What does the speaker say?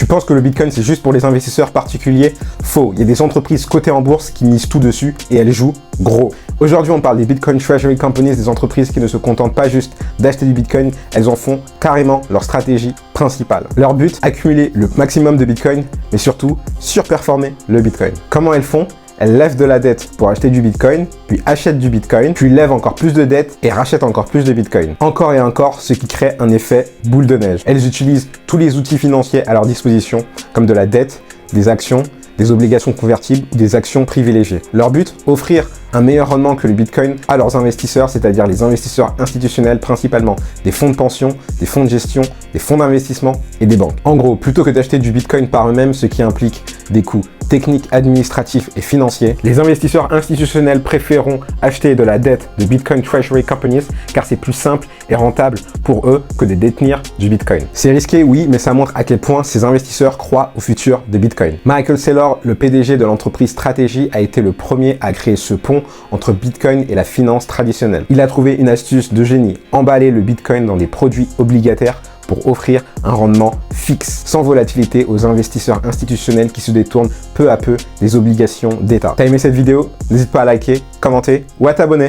Tu penses que le Bitcoin c'est juste pour les investisseurs particuliers? Faux, il y a des entreprises cotées en bourse qui misent tout dessus et elles jouent gros. Aujourd'hui, on parle des Bitcoin Treasury Companies, des entreprises qui ne se contentent pas juste d'acheter du Bitcoin, elles en font carrément leur stratégie principale. Leur but, accumuler le maximum de Bitcoin, mais surtout surperformer le Bitcoin. Comment elles font? Elles lèvent de la dette pour acheter du Bitcoin, puis achètent du Bitcoin, puis lèvent encore plus de dettes et rachètent encore plus de Bitcoin. Encore et encore, ce qui crée un effet boule de neige. Elles utilisent tous les outils financiers à leur disposition, comme de la dette, des actions, des obligations convertibles ou des actions privilégiées. Leur but, offrir un meilleur rendement que le Bitcoin à leurs investisseurs, c'est-à-dire les investisseurs institutionnels, principalement des fonds de pension, des fonds de gestion, des fonds d'investissement et des banques. En gros, plutôt que d'acheter du Bitcoin par eux-mêmes, ce qui implique des coûts techniques, administratifs et financiers, les investisseurs institutionnels préféreront acheter de la dette de Bitcoin Treasury Companies car c'est plus simple et rentable pour eux que de détenir du Bitcoin. C'est risqué, oui, mais ça montre à quel point ces investisseurs croient au futur de Bitcoin. Michael Saylor, le PDG de l'entreprise Strategy, a été le premier à créer ce pont entre Bitcoin et la finance traditionnelle. Il a trouvé une astuce de génie, emballer le Bitcoin dans des produits obligataires pour offrir un rendement fixe, sans volatilité aux investisseurs institutionnels qui se détournent peu à peu des obligations d'État. T'as aimé cette vidéo? N'hésite pas à liker, commenter ou à t'abonner.